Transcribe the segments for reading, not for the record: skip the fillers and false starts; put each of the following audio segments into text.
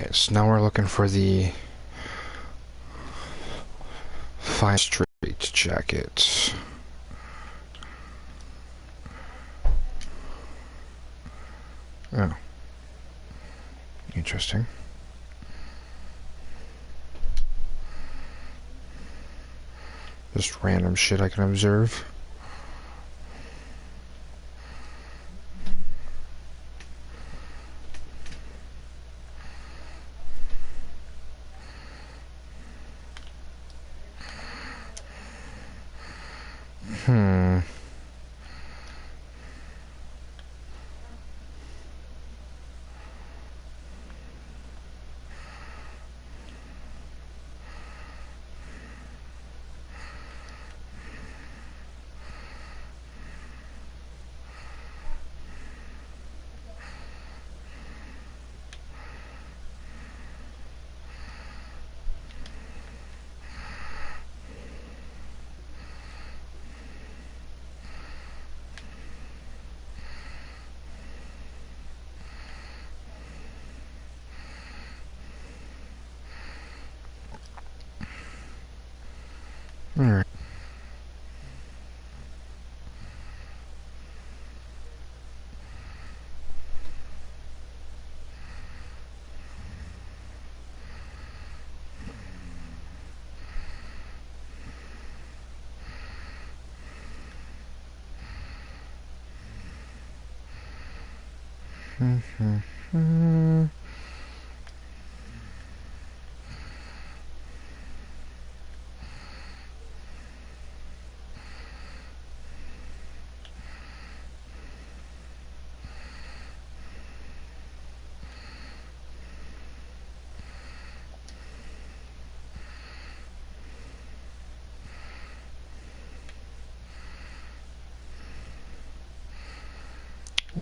Alright, so now we're looking for the fine straight jacket. Oh. Interesting. Just random shit I can observe. Alright.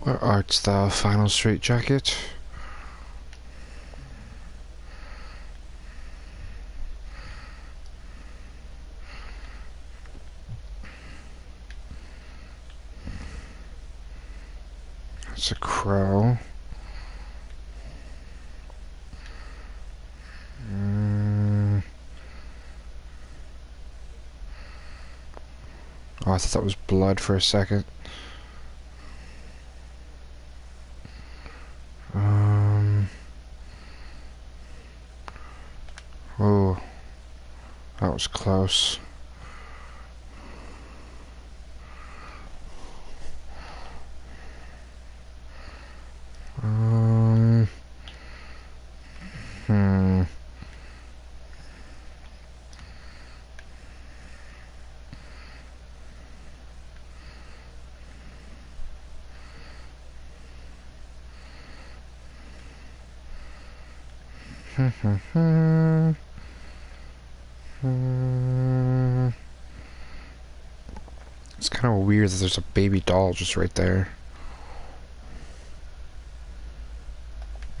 Where art thou, final straight jacket? That's a crow. Oh, I thought that was blood for a second. Oh, that was close. It's kind of weird that there's a baby doll just right there.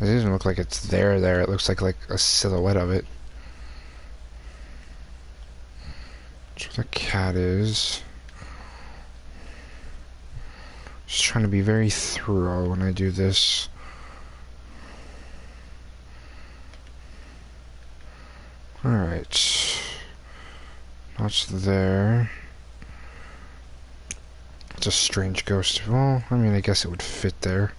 It doesn't look like it's there. It looks like a silhouette of it. That's where the cat is. Just trying to be very thorough when I do this. Alright. That's there. It's a strange ghost. Well, I mean, I guess it would fit there.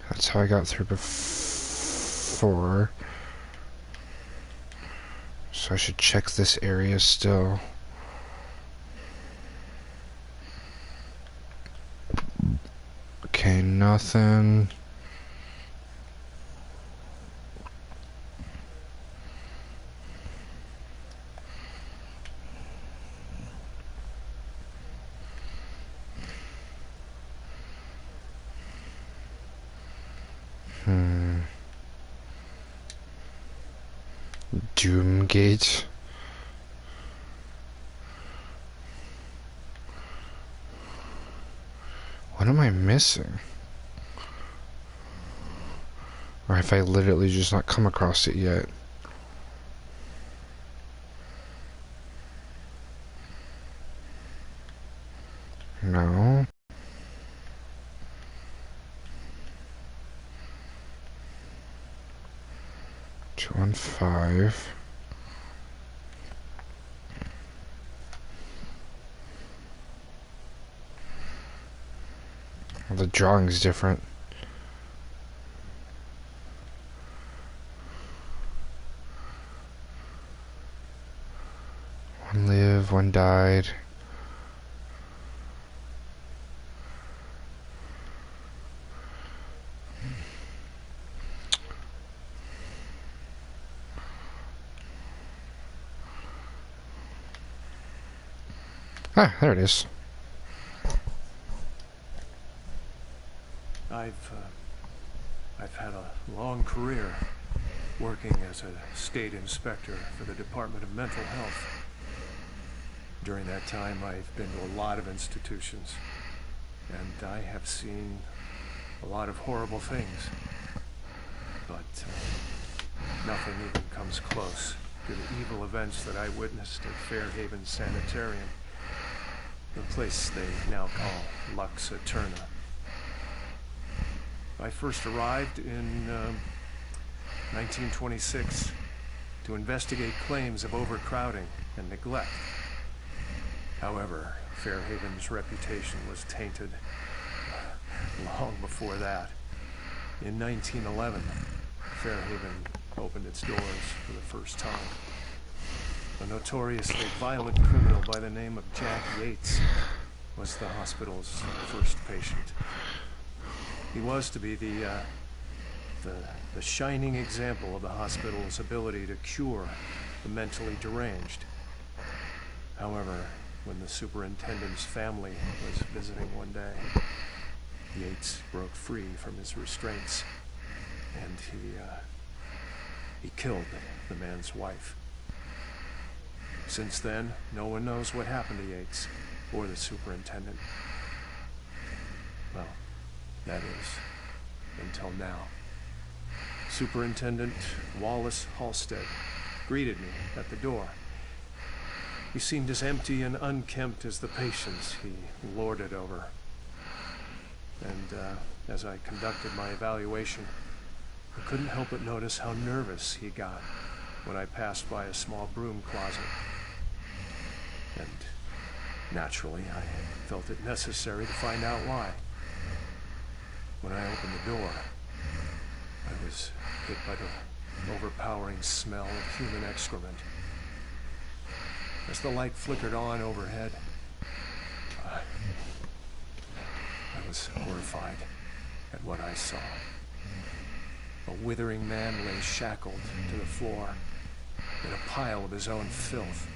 That's how I got through before. So I should check this area still. Okay, nothing. Doomgate. What am I missing? Or have I literally just not come across it yet? No. 215. Well, the drawing's different. One lived, one died. Ah, there it is. I've had a long career working as a state inspector for the Department of Mental Health. During that time, I've been to a lot of institutions, and I have seen a lot of horrible things. But nothing even comes close to the evil events that I witnessed at Fairhaven Sanitarium, the place they now call Lux Eterna. I first arrived in 1926 to investigate claims of overcrowding and neglect. However, Fairhaven's reputation was tainted long before that. In 1911, Fairhaven opened its doors for the first time. A notoriously violent criminal by the name of Jack Yates was the hospital's first patient. He was to be the shining example of the hospital's ability to cure the mentally deranged. However, when the superintendent's family was visiting one day, Yates broke free from his restraints, and he killed the man's wife. Since then, no one knows what happened to Yates or the superintendent. Well, that is, until now. Superintendent Wallace Halstead greeted me at the door. He seemed as empty and unkempt as the patients he lorded over. And as I conducted my evaluation, I couldn't help but notice how nervous he got when I passed by a small broom closet. And naturally, I felt it necessary to find out why. When I opened the door, I was hit by the overpowering smell of human excrement. As the light flickered on overhead, I was horrified at what I saw. A withering man lay shackled to the floor in a pile of his own filth.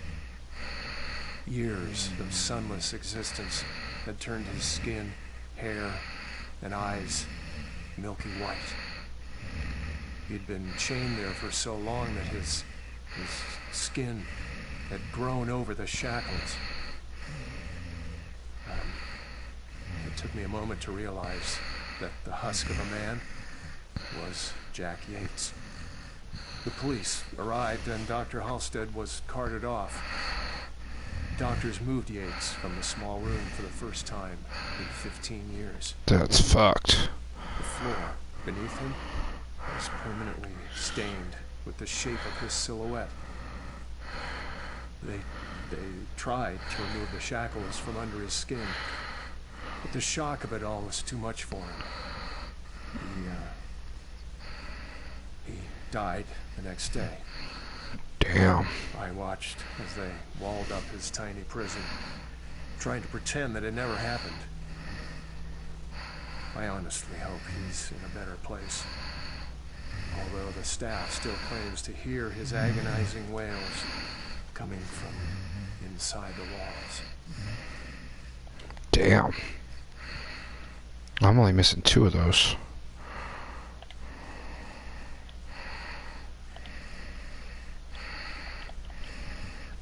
Years of sunless existence had turned his skin, hair, and eyes milky white. He'd been chained there for so long that his skin had grown over the shackles. It took me a moment to realize that the husk of a man was Jack Yates. The police arrived and Dr. Halstead was carted off. Doctors moved Yates from the small room for the first time in 15 years. That's fucked. The floor beneath him was permanently stained with the shape of his silhouette. They tried to remove the shackles from under his skin, but the shock of it all was too much for him. He died the next day. Damn. I watched as they walled up his tiny prison, trying to pretend that it never happened. I honestly hope he's in a better place, although the staff still claims to hear his agonizing wails coming from inside the walls. Damn. I'm only missing 2 of those.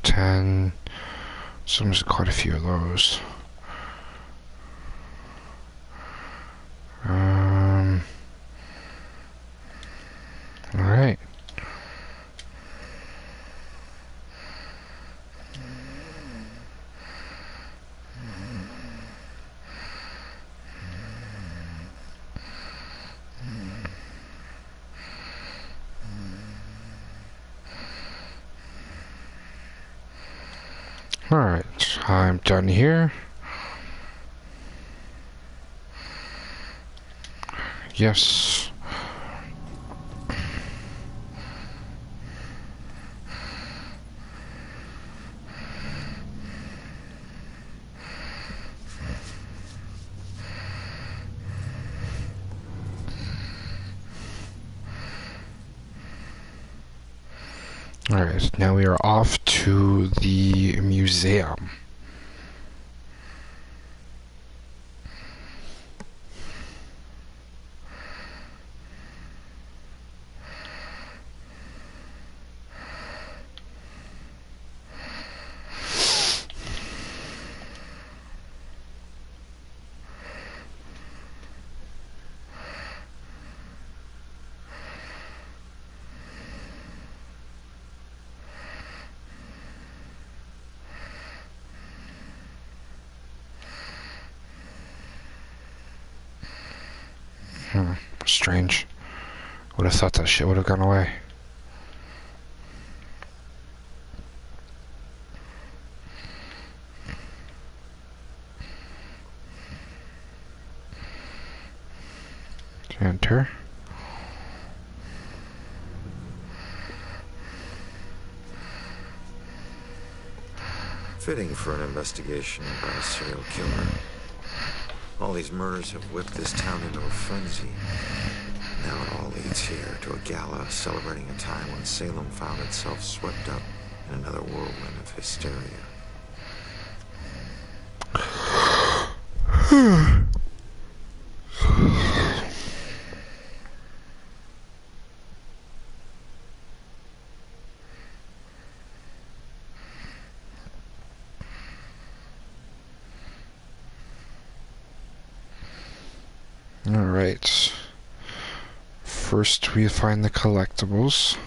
10. So there's quite a few of those. Alright, I'm done here. Yes. Alright, now we are off to the museum. Strange. Would have thought that shit would have gone away. Enter. Fitting for an investigation by a serial killer. All these murders have whipped this town into a frenzy. Now it all leads here to a gala celebrating a time when Salem found itself swept up in another whirlwind of hysteria. Alright. First we find the collectibles.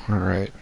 Alright.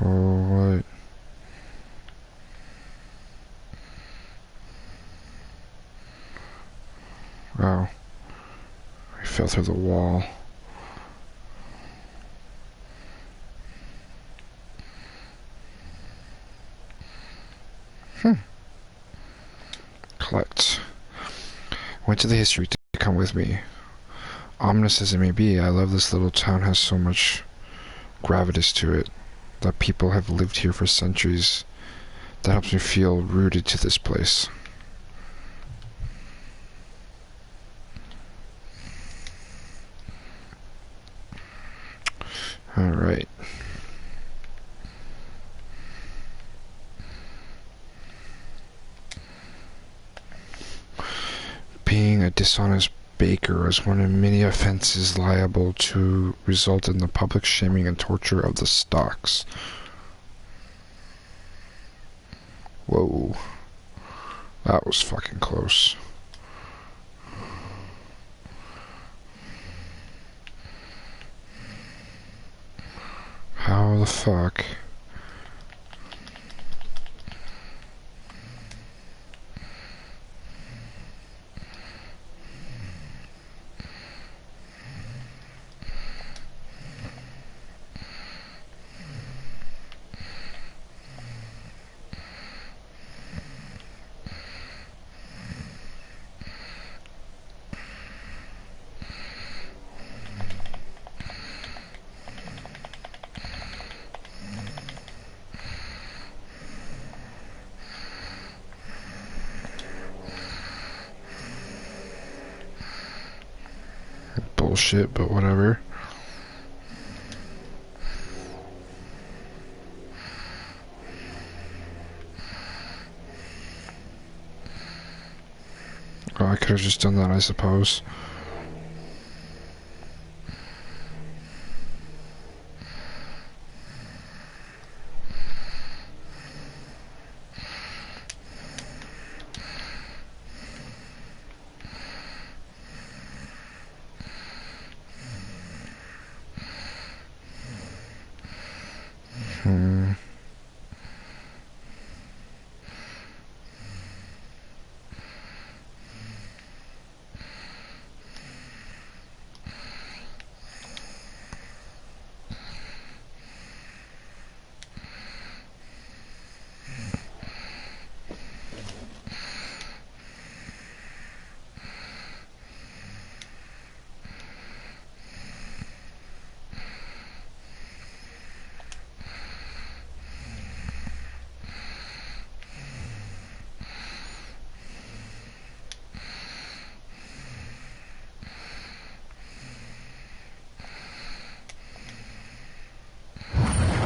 What? Oh. I fell through the wall. Collect. Went to the history to come with me. Ominous as it may be, I love this little town has so much gravitas to it. That people have lived here for centuries. That helps me feel rooted to this place. Alright. Being a dishonest baker is one of many offenses liable to result in the public shaming and torture of the stocks. Whoa. That was fucking close. How the fuck? bullshit, but whatever. Oh, I could have just done that, I suppose. Hmm.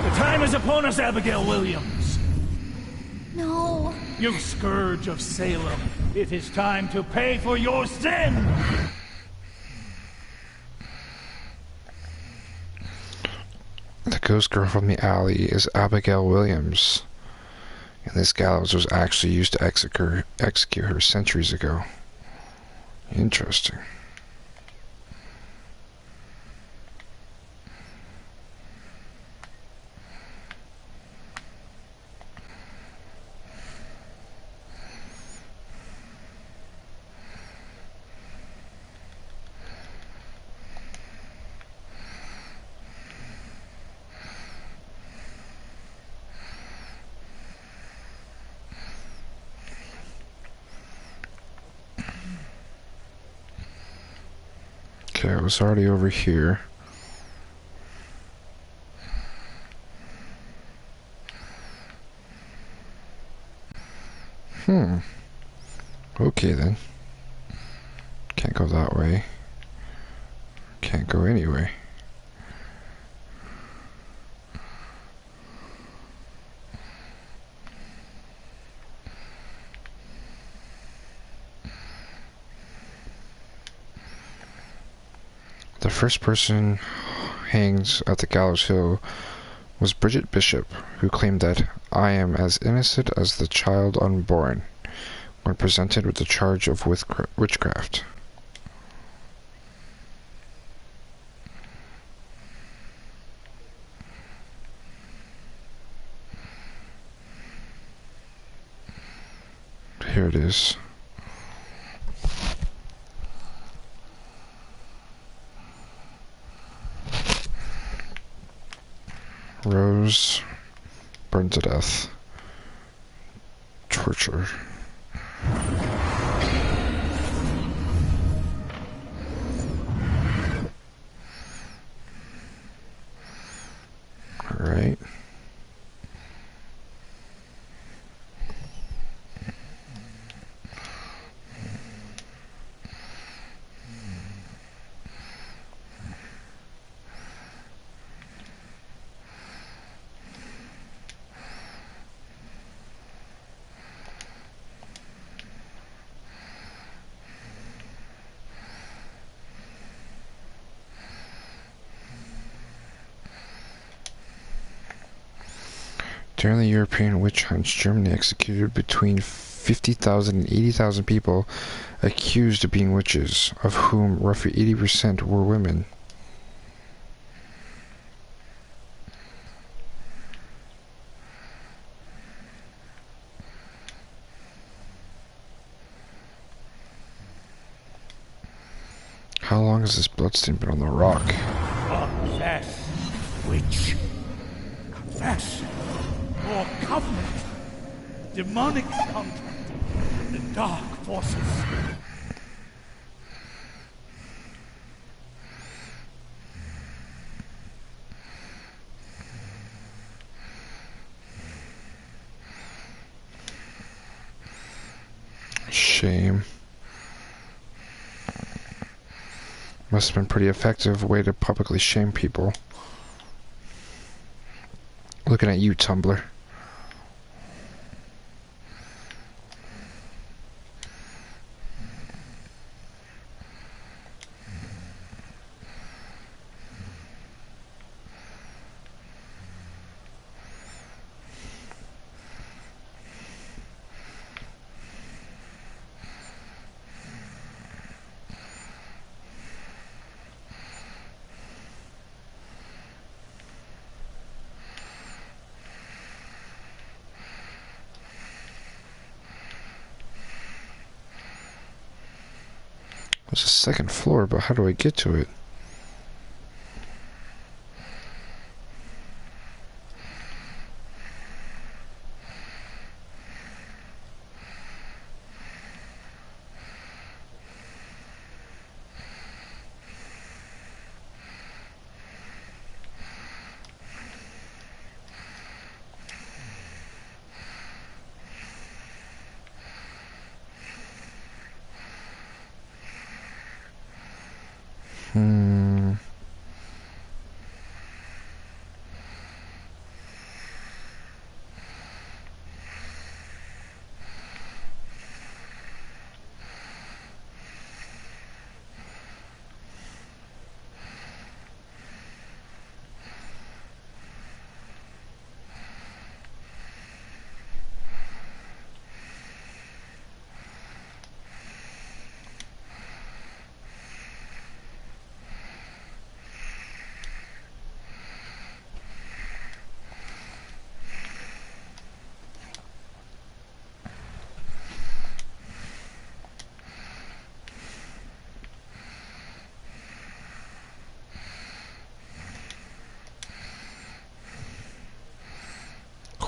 The time is upon us, Abigail Williams. No. You scourge of Salem. It is time to pay for your sin! The ghost girl from the alley is Abigail Williams. And this gallows was actually used to execute her centuries ago. Interesting. Okay, I was already over here. Okay then. Can't go that way. Can't go anyway. The first person hanged at the Gallows Hill was Bridget Bishop, who claimed that I am as innocent as the child unborn when presented with the charge of witchcraft. Here it is. Rose burned to death. Torture. Alright. During the European witch hunts, Germany executed between 50,000 and 80,000 people accused of being witches, of whom roughly 80% were women. How long has this bloodstain been on the rock? Confess, witch. Confess. Your covenant. Demonic contract. The dark forces. Shame. Must have been pretty effective way to publicly shame people. Looking at you, Tumblr. There's a second floor, but how do I get to it? Hmm.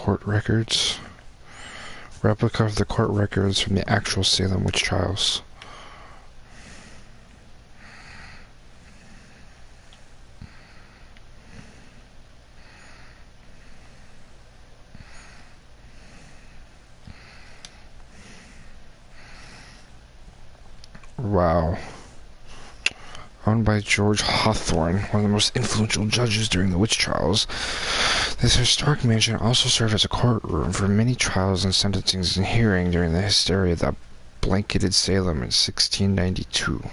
Court records. Replica of the court records from the actual Salem witch trials. Wow. Owned by George Hawthorne, one of the most influential judges during the witch trials. This historic mansion also served as a courtroom for many trials and sentencings and hearings during the hysteria that blanketed Salem in 1692.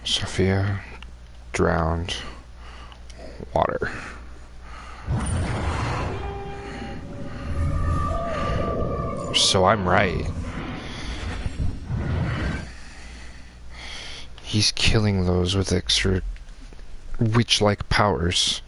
Sophia drowned. Water. So I'm right. He's killing those with extra witch-like powers.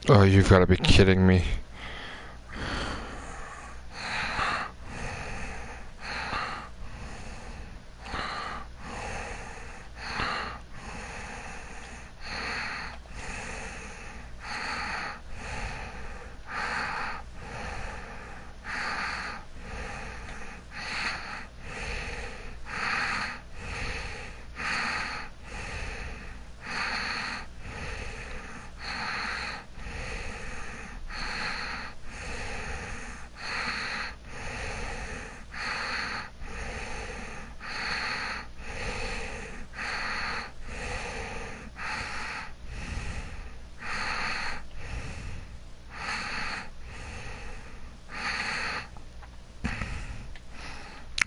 Oh, you've got to be kidding me.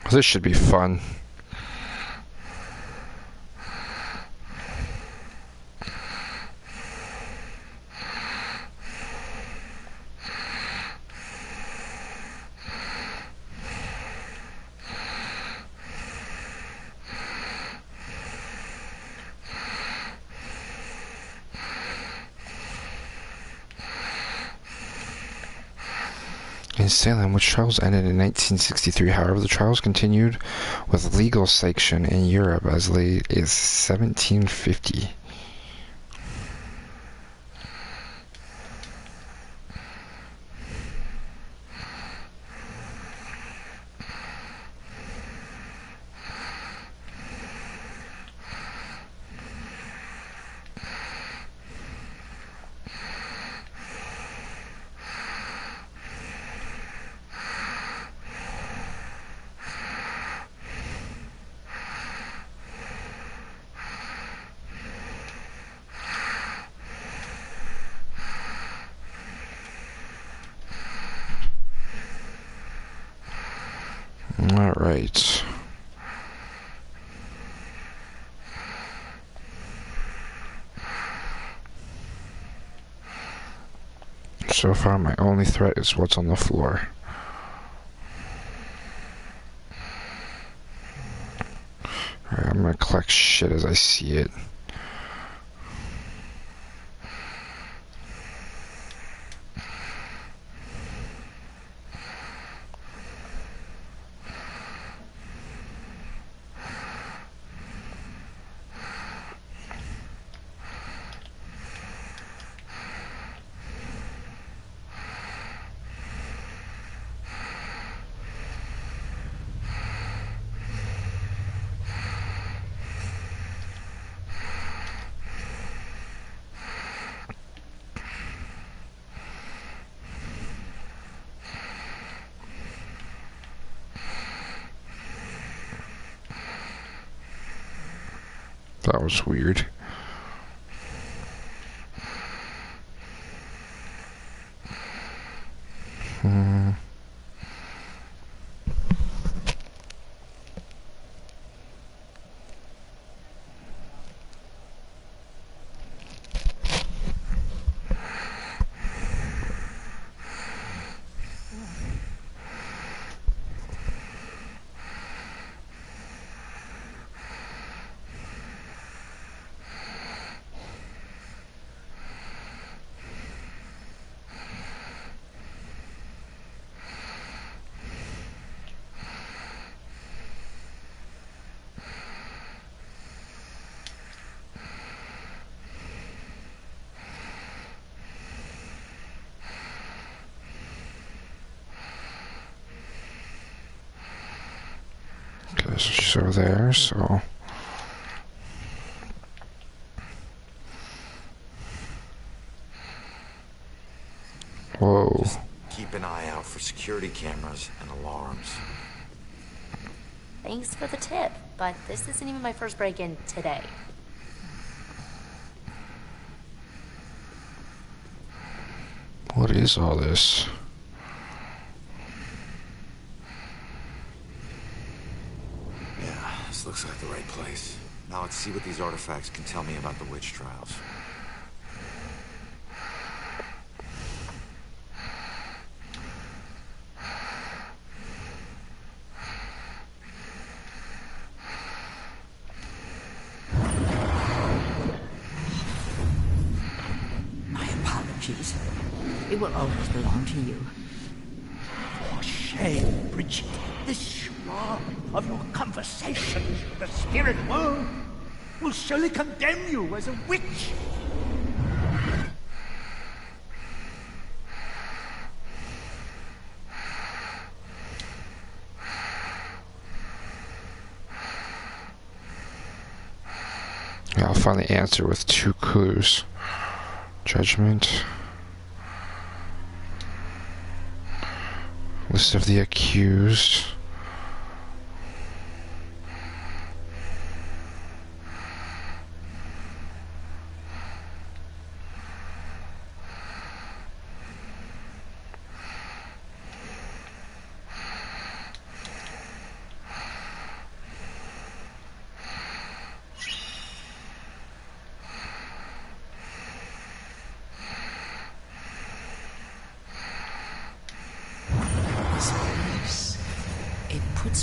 This should be fun. In Salem, which trials ended in 1963, however, the trials continued with legal sanction in Europe as late as 1750. All right. So far, my only threat is what's on the floor. Alright, I'm gonna collect shit as I see it. That was weird. Okay, so she's over there, so... Whoa. Just keep an eye out for security cameras and alarms. Thanks for the tip, but this isn't even my first break-in today. What is all this? Yeah, this looks like the right place. Now let's see what these artifacts can tell me about the witch trials. My apologies. It will always belong to you. For shame, Bridget. This schwa of your conversations with the spirit world will surely condemn you as a witch. Yeah, I'll find the answer with 2 clues. Judgment. List of the accused.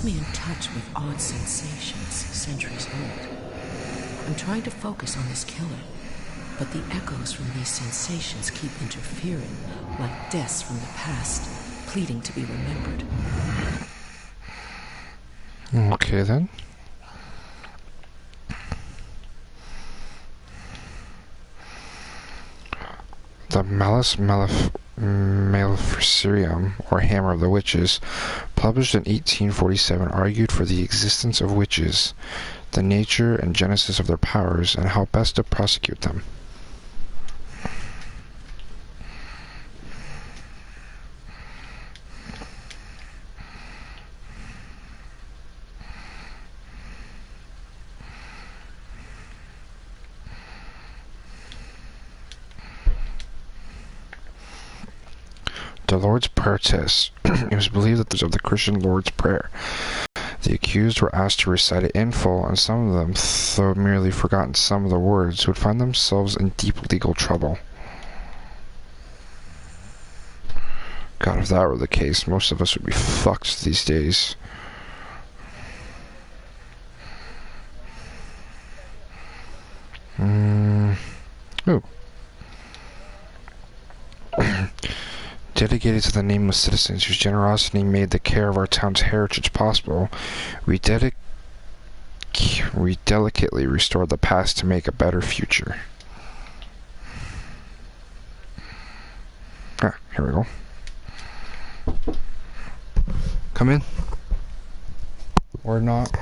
puts me in touch with odd sensations centuries old. I'm trying to focus on this killer, but the echoes from these sensations keep interfering, like deaths from the past, pleading to be remembered. Okay, then. The Malus Maleficarium, or Hammer of the Witches, published in 1847, argued for the existence of witches, the nature and genesis of their powers, and how best to prosecute them. The Lord's Prayer test. It was believed that of the Christian Lord's Prayer. The accused were asked to recite it in full, and some of them, though merely forgotten some of the words, would find themselves in deep legal trouble. God, if that were the case, most of us would be fucked these days. Ooh. Dedicated to the nameless citizens whose generosity made the care of our town's heritage possible, we delicately restored the past to make a better future. Ah, here we go. Come in. Or not.